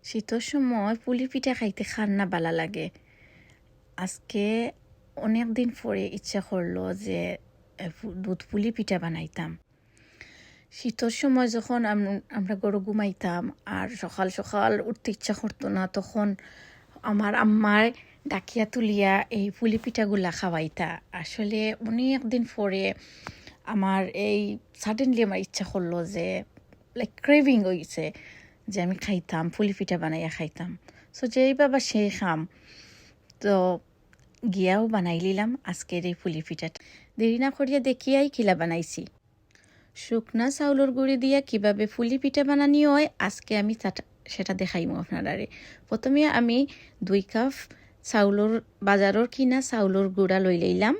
শীতের সময় পুলি পিঠা খাইতে খার না ভালো লাগে। আজকে অনেক দিন পরে ইচ্ছা করলো যে দুধ পুলি পিঠা বানাইতাম। শীতের সময় যখন আমরা গরু ঘুমাইতাম আর সকাল সকাল উঠতে ইচ্ছা করতো না, তখন আমার আম্মায় ডাকিয়া তুলিয়া এই পুলি পিঠাগুলা খাওয়াইতা। আসলে অনেক দিন পরে আমার সাডেনলি আমার ইচ্ছা করলো যে লাইক ক্রেভিং হয়েছে যে আমি খাইতাম, পুলি পিঠা বানাইয়া খাইতাম। সো যেই বাবা সেই খাম, তো গিয়াও বানাই লিলাম আজকের এই পুলি পিঠাটা। দেরি না করিয়া দেখিয়াই কিলা বানাইছি। শুকনা চাউলের গুঁড়ি দিয়া কিভাবে পুলি পিঠা বানানি হয় আজকে আমি সেটা দেখাইমু আপনারারে। প্রথমে আমি 2 কাপ বাজারের কিনা চাউলের গুঁড়া লই লইলাম।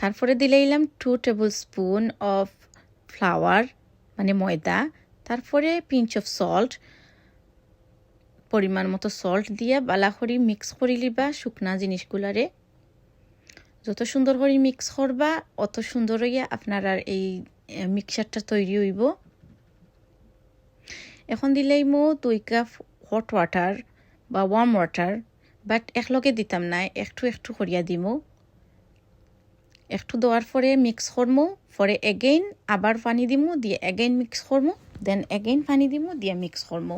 তারপরে দিলাইলাম 2 টেবিল স্পুন অফ ফ্লাওয়ার মানে ময়দা। তারপরে পিঞ্চ অফ সল্ট, পরিমাণ মতো সল্ট দিয়া বালা করি মিক্স করি লিবা শুকনা জিনিসগুলারে। যত সুন্দর করে মিক্স করবা অত সুন্দর হইয়া আপনার আর এই মিক্সচারটা তৈরি হইব। এখন দিলাইমু 2 কাপ হট ওয়াটার বা ওয়ার্ম ওয়াটার, বাট একলগে দিতাম না, একটু একটু করিয়া দিমু। একটু দেওয়ার পরে মিক্স করমু, পরে এগেইন আবার পানি দিমু, দিয়ে এগেইন মিক্স করমু, দেন এগেইন পানি দিমু, দিয়ে মিক্স করমু।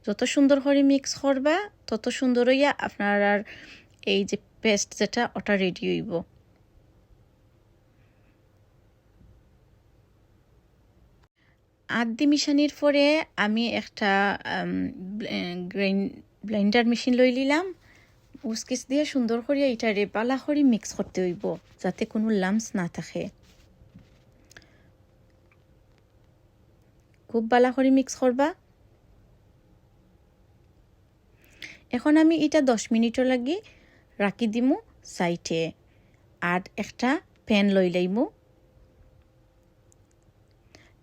যত সুন্দর করে মিক্স করবা তত সুন্দর হইয়া আপনার আর এই যে পেস্ট যেটা ওটা রেডি হইব। আদি মিশানির পরে আমি একটা ব্লেন্ডার মেশিন লই লিলাম। উসকিস দিয়ে সুন্দর করিয়া এটারে পালা করে মিক্স করতে হইব যাতে কোনো লাম্পস না থাকে। খুব বালা করে মিক্স করবা। এখন আমি এটা 10 মিনিটর লাগি রাখি দিমু সাইডে। আর একটা প্যান লই লাইমু।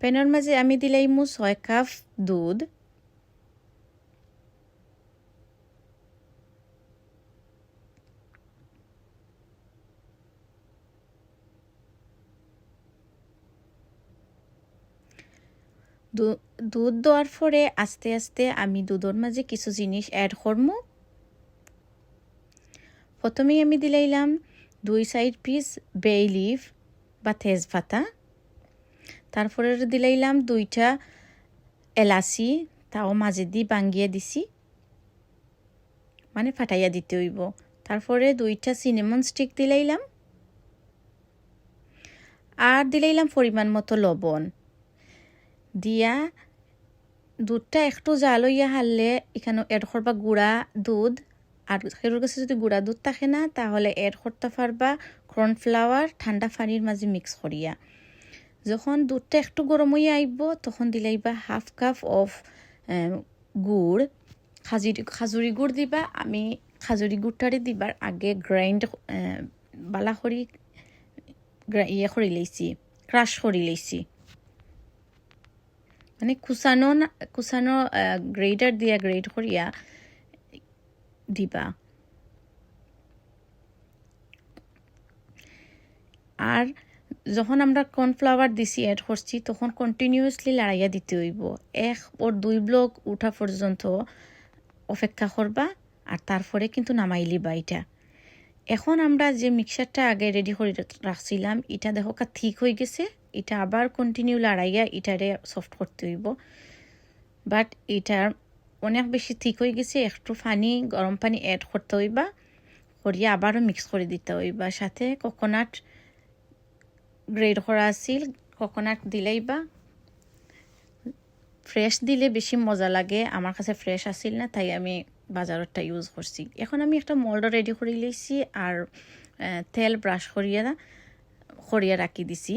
প্যানের মাঝে আমি দিলাইমু 6 কাপ দুধ। দুধ দেওয়ার পরে আস্তে আস্তে আমি দুধের মাঝে কিছু জিনিস অ্যাড করমু। প্রথমেই আমি দিলাইলাম 2 পিস বে লিফ বা তেজপাতা। তারপরে দিলাইলাম 2টা এলাচি, তাও মাঝে দিয়ে ভাঙ্গিয়ে দিছি, মানে ফাটাইয়া দিতে হইব। তারপরে 2টা সিনেমন স্টিক দিলাইলাম, আর দিলাইলাম পরিমাণ মতো লবণ দিয়া দুধটা একটু জাল হইয়া হারলে এখানে এড করবা গুঁড়া দুধ। আর কারোর কাছে যদি গুঁড়া দুধ থাকে না তাহলে এড করতে পারবা কর্নফ্লাওয়ার ঠান্ডা পানির মাঝে মিক্স করিয়া। যখন দুধটা একটু গরম হইয়া আইব তখন দিলাইবা 1/2 কাপ অফ গুড়, খাজুরি গুড় দিবা। আমি খাজুরি গুড়টারে দিবার আগে গ্রাইন্ড বালা করি ইয়ে করে লইছি, ক্রাশ করে লইছি, মানে কুচানো গ্রেটার দিয়া গ্রেট করিয়া দিবা। আর যখন আমরা কর্নফ্লাওয়ার দিছি অ্যাড করছি তখন কন্টিনিউয়াসলি লাড়াইয়া দিতে হইব। 1 ওর 2 ব্লক উঠা পর্যন্ত অপেক্ষা করবা, আর তারপরে কিন্তু নামাইলিবা এটা। এখন আমরা যে মিক্সারটা আগে রেডি করে রাখছিলাম এটা দেখো ঠিক হয়ে গেছে। এটা আবার কন্টিনিউ লাড়াইয়া এটারে সফট করতে হইব, বাট এটা অনেক বেশি ঠিক হয়ে গেছে। একটু পানি, গরম পানি অ্যাড করতে হইবা, করিয়া আবারও মিক্স করে দিতে হইবা। সাথে কোকোনাট গ্রেড করা আছিল, কোকোনাট দিলেইবা। ফ্রেশ দিলে বেশি মজা লাগে, আমার কাছে ফ্রেশ আসিল না তাই আমি বাজারটা ইউজ করছি। এখন আমি একটা মোল্ড রেডি করে লইছি আর তেল ব্রাশ করিয়া রাখি দিছি।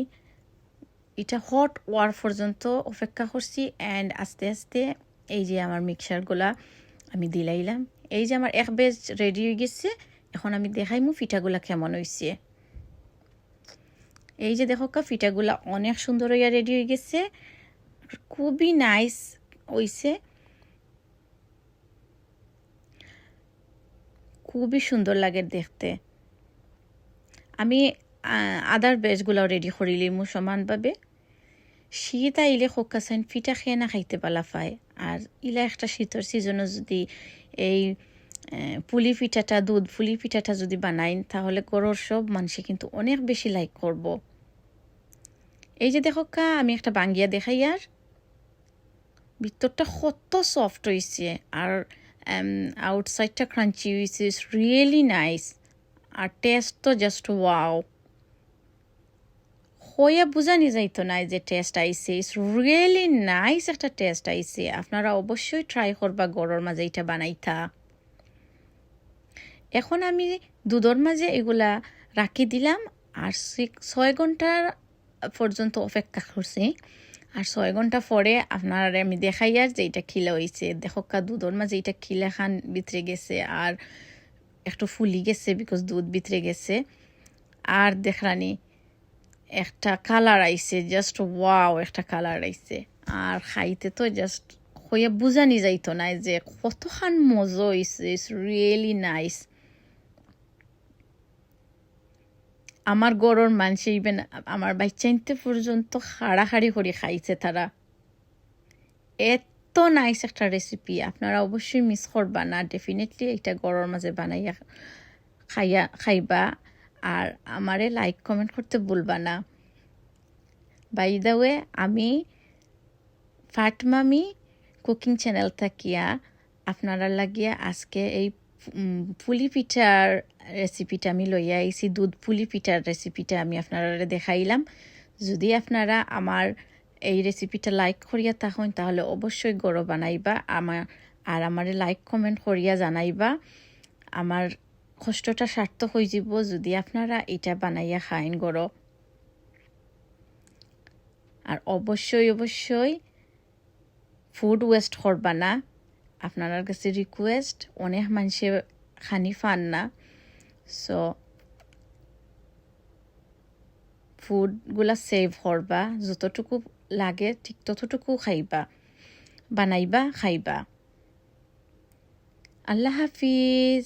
এটা হট ওয়ার পর্যন্ত অপেক্ষা করছি। অ্যান্ড আস্তে আস্তে এই যে আমার মিক্সারগুলা আমি দিলাইলাম। এই যে আমার এক বেজ রেডি হয়ে গেছে। এখন আমি দেখাইমু পিঠাগুলা কেমন হয়েছে। এই যে দেখো পিঠাগুলা অনেক সুন্দর হইয়া রেডি হয়ে গেছে, খুবই নাইস হইছে, খুবই সুন্দর লাগে দেখতে। আমি আদার বেজগুলাও রেডি করিলি মু সমানভাবে শীত আইলে খোকাছেন পিঠা খেয়ে না খাইতে পালা পায় আর ইলা একটা শীতের সিজনে যদি এই পুলি পিঠাটা দুধ পুলি পিঠাটা যদি বানাইন তাহলে গরুর সব মানুষে কিন্তু অনেক বেশি লাইক করব। এই যে দেখো আমি একটা বাঙ্গিয়া দেখাই আর ভিতরটা কত সফট হয়েছে আর আউটসাইডটা ক্রাঞ্চি হয়েছে, ইটস রিয়েলি নাইস আর টেস্ট তো জাস্ট ওয়াও, হইয়া বোঝানি যাইতো না যে টেস্ট আইছে, ইটস রিয়েলি নাইস একটা টেস্ট আইছে। আপনারা অবশ্যই ট্রাই করবা গরুর মাঝে এটা বানাইতা। এখন আমি দুধের মাঝে এগুলা রাখি দিলাম আর 6 ঘন্টা পর্যন্ত অপেক্ষা করছি আর 6 ঘন্টা পরে আপনার আমি দেখাই আর যে এটা খিলা হয়েছে। দেখো দুধের মাঝে এটা খিলা খান ভিতরে গেছে আর একটু ফুলি গেছে বিকজ দুধ ভিতরে গেছে আর দেখরানি একটা কালার আইছে, জাস্ট ওয়াও একটা কালার আইছে আর খাইতে তো জাস্ট হইয়া বুঝানি যাইতো না যে কতখান মজা হয়েছে, ইটস রিয়েলি নাইস। আমার গরুর মানুষ ইভেন আমার বাচ্চাইতে পর্যন্ত হাড়াহাড়ি করে খাইছে তারা, এত নাইস একটা রেসিপি। আপনারা অবশ্যই মিস করবা না, ডেফিনেটলি এটা গরুর মাঝে বানাইয়া খাইবা আর আমারে লাইক কমেন্ট করতে ভুলবা না। বাই দ্য ওয়ে আমি ফাটমামি কুকিং চ্যানেল থাকিয়া আপনারা লাগিয়া আজকে এই পুলি পিঠার রেসিপিটা আমি লইয়া আইছি, দুধ পুলি পিঠার রেসিপিটা আমি আপনারা দেখাইলাম। যদি আপনারা আমার এই রেসিপিটা লাইক করিয়া থাকুন তাহলে অবশ্যই গরো বানাইবা আমারে লাইক কমেন্ট করিয়া জানাইবা, আমার কষ্টটা সার্থক হয়ে যাব যদি আপনারা এটা বানাইয়া খাইন গরো। আর অবশ্যই ফুড ওয়েস্ট করবা না, আপনার কাছে রিকোয়েস্ট, অনেক মানুষে খানি ফান না, সো ফুডগুলা সেভ করবা, যতটুকু লাগে ঠিক ততটুকু খাইবা, বানাইবা খাইবা। আল্লাহ হাফিজ।